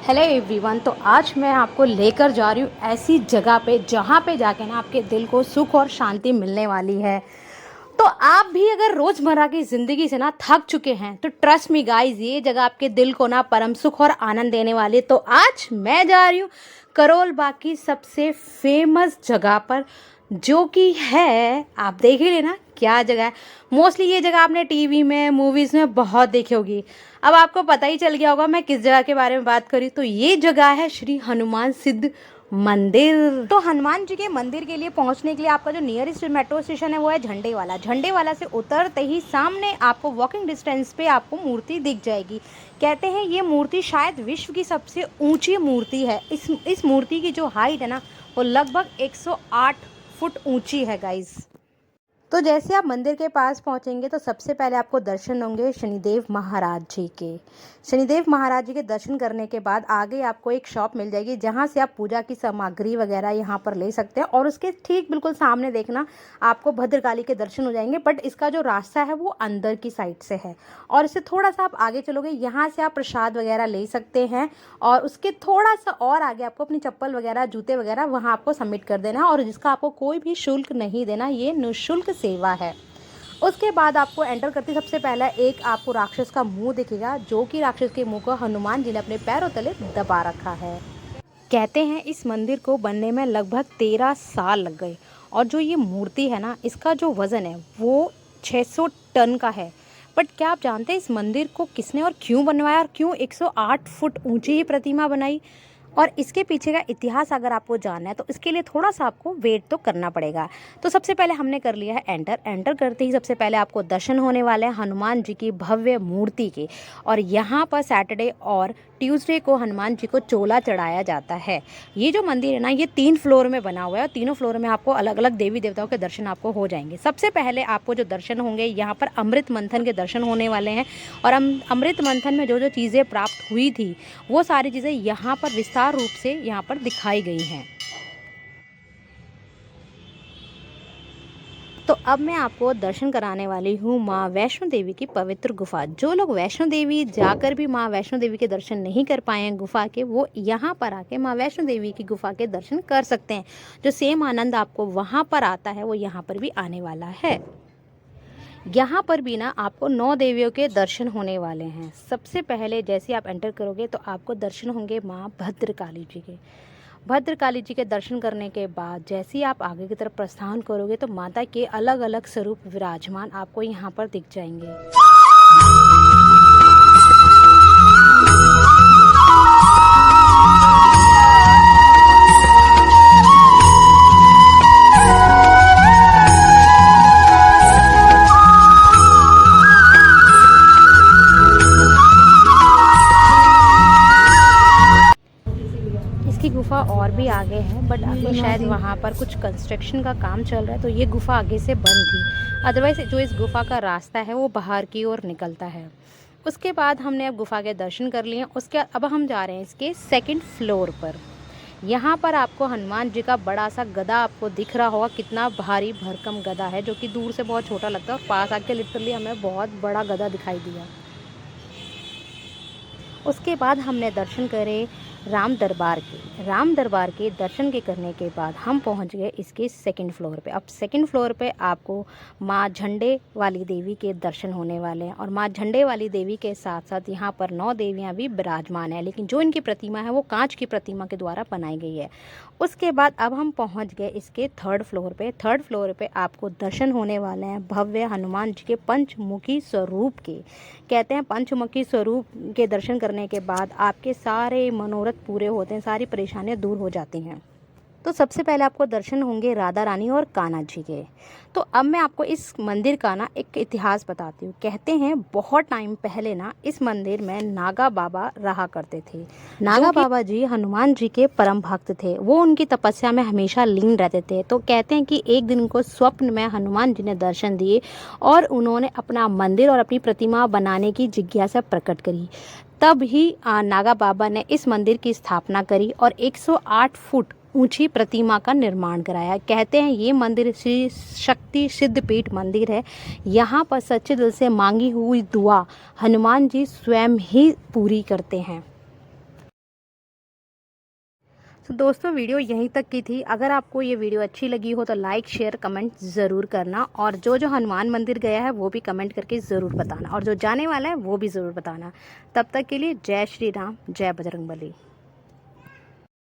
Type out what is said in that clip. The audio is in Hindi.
Hello everyone. तो आज मैं आपको लेकर जा रही हूँ ऐसी जगह पे जहाँ पे जाके ना आपके दिल को सुख और शांति मिलने वाली है। तो आप भी अगर रोज़मर्रा की ज़िंदगी से ना थक चुके हैं तो ट्रस्ट मी गाइस, ये जगह आपके दिल को ना परम सुख और आनंद देने वाली है। तो आज मैं जा रही हूँ करोल बाग की सबसे फेमस जगह पर, जो कि है, आप देख ही लेना क्या जगह है। मोस्टली ये जगह आपने टीवी में, मूवीज़ में बहुत देखी होगी। अब आपको पता ही चल गया होगा मैं किस जगह के बारे में बात करी। तो ये जगह है श्री हनुमान सिद्ध मंदिर। तो हनुमान जी के मंदिर के लिए पहुंचने के लिए आपका जो नियरेस्ट मेट्रो स्टेशन है वो है झंडेवाला। झंडेवाला से उतरते ही सामने आपको वॉकिंग डिस्टेंस पे आपको मूर्ति दिख जाएगी। कहते हैं ये मूर्ति शायद विश्व की सबसे ऊंची मूर्ति है। इस मूर्ति की जो हाइट है ना वो लगभग 108 फुट ऊंची है गाइज। तो जैसे आप मंदिर के पास पहुंचेंगे तो सबसे पहले आपको दर्शन होंगे शनिदेव महाराज जी के। शनिदेव महाराज जी के दर्शन करने के बाद आगे आपको एक शॉप मिल जाएगी जहां से आप पूजा की सामग्री वगैरह यहां पर ले सकते हैं। और उसके ठीक बिल्कुल सामने देखना आपको भद्रकाली के दर्शन हो जाएंगे। बट इसका जो रास्ता है वो अंदर की साइड से है और इससे थोड़ा सा आप आगे चलोगे, यहाँ से आप प्रसाद वगैरह ले सकते हैं। और उसके थोड़ा सा और आगे आपको अपनी चप्पल वगैरह, जूते वगैरह वहाँ आपको सबमिट कर देना है और जिसका आपको कोई भी शुल्क नहीं देना, ये निःशुल्क सेवा है। उसके बाद आपको एंटर करते सबसे पहला एक आपको राक्षस का मुंह दिखेगा, जो कि राक्षस के मुंह को हनुमान जी ने अपने पैरों तले दबा रखा है। कहते हैं इस मंदिर को बनने में लगभग 13 साल लग गए। और जो ये मूर्ति है ना, इसका जो वज़न है वो 600 टन का है। बट क्या आप जानते हैं इस मंदिर को किसने और क्यों बनवाया और क्यों 108 फुट ऊंची ही प्रतिमा बनाई? और इसके पीछे का इतिहास अगर आपको जानना है तो इसके लिए थोड़ा सा आपको वेट तो करना पड़ेगा। तो सबसे पहले हमने कर लिया है एंटर करते ही सबसे पहले आपको दर्शन होने वाले हैं हनुमान जी की भव्य मूर्ति के। और यहाँ पर सैटरडे और ट्यूसडे को हनुमान जी को चोला चढ़ाया जाता है। ये जो मंदिर है ना, ये 3 फ्लोर में बना हुआ है और तीनों फ्लोर में आपको अलग अलग देवी देवताओं के दर्शन आपको हो जाएंगे। सबसे पहले आपको जो दर्शन होंगे, यहाँ पर अमृत मंथन के दर्शन होने वाले हैं। और अमृत मंथन में जो जो चीज़ें प्राप्त हुई थी वो सारी चीज़ें यहाँ पर विस्तार रूप से यहाँ पर दिखाई गई हैं। तो अब मैं आपको दर्शन कराने वाली हूँ माँ वैष्णो देवी की पवित्र गुफा। जो लोग वैष्णो देवी जाकर भी माँ वैष्णो देवी के दर्शन नहीं कर पाए हैं गुफा के, वो यहाँ पर आके माँ वैष्णो देवी की गुफा के दर्शन कर सकते हैं। जो सेम आनंद आपको वहाँ पर आता है वो यहाँ पर भी आने वाला है। यहाँ पर भी ना आपको 9 देवियों के दर्शन होने वाले हैं। सबसे पहले जैसे आप एंटर करोगे तो आपको दर्शन होंगे माँ भद्रकाली जी के। भद्रकाली जी के दर्शन करने के बाद जैसे ही आप आगे की तरफ प्रस्थान करोगे तो माता के अलग अलग स्वरूप विराजमान आपको यहाँ पर दिख जाएंगे। इसकी गुफा और भी आगे है बट अभी शायद वहाँ पर कुछ कंस्ट्रक्शन का काम चल रहा है तो ये गुफा आगे से बंद थी। अदरवाइज जो इस गुफा का रास्ता है वो बाहर की ओर निकलता है। उसके बाद हमने अब गुफा के दर्शन कर लिए। उसके अब हम जा रहे हैं इसके 2nd फ्लोर पर। यहाँ पर आपको हनुमान जी का बड़ा सा गदा आपको दिख रहा होगा। कितना भारी भरकम गदा है, जो कि दूर से बहुत छोटा लगता है और पास आके लिटरली हमें बहुत बड़ा गदा दिखाई दिया। उसके बाद हमने दर्शन करे राम दरबार के दर्शन के करने के बाद हम पहुंच गए इसके 2nd फ्लोर पे। अब 2nd फ्लोर पे आपको माँ झंडे वाली देवी के दर्शन होने वाले हैं। और माँ झंडे वाली देवी के साथ साथ यहाँ पर 9 देवियाँ भी विराजमान है, लेकिन जो इनकी प्रतिमा है वो कांच की प्रतिमा के द्वारा बनाई गई है। उसके बाद अब हम पहुँच गए इसके 3rd फ्लोर पे। 3rd फ्लोर पे आपको दर्शन होने वाले हैं भव्य हनुमान जी के पंचमुखी स्वरूप के। कहते हैं पंचमुखी स्वरूप के दर्शन करने के बाद आपके सारे मनोरथ पूरे होते हैं, सारी परेशानियां दूर हो जाती हैं। तो सबसे पहले आपको दर्शन होंगे राधा रानी और कान्हा जी के। तो अब मैं आपको इस मंदिर का ना एक इतिहास बताती हूँ। कहते हैं बहुत टाइम पहले ना इस मंदिर में नागा बाबा रहा करते थे। नागा बाबा जी हनुमान जी के परम भक्त थे। वो उनकी तपस्या में हमेशा लीन रहते थे। तो कहते हैं कि एक दिन उनको स्वप्न में हनुमान जी ने दर्शन दिए और उन्होंने अपना मंदिर और अपनी प्रतिमा बनाने की जिज्ञासा प्रकट करी। तब ही नागा बाबा ने इस मंदिर की स्थापना करी और 108 फुट ऊंची प्रतिमा का निर्माण कराया। कहते हैं ये मंदिर श्री शक्ति सिद्धपीठ मंदिर है। यहाँ पर सच्चे दिल से मांगी हुई दुआ हनुमान जी स्वयं ही पूरी करते हैं। तो दोस्तों वीडियो यहीं तक की थी। अगर आपको ये वीडियो अच्छी लगी हो तो लाइक शेयर कमेंट ज़रूर करना, और जो जो हनुमान मंदिर गया है वो भी कमेंट करके ज़रूर बताना, और जो जाने वाला है वो भी ज़रूर बताना। तब तक के लिए जय श्री राम, जय बजरंगबली।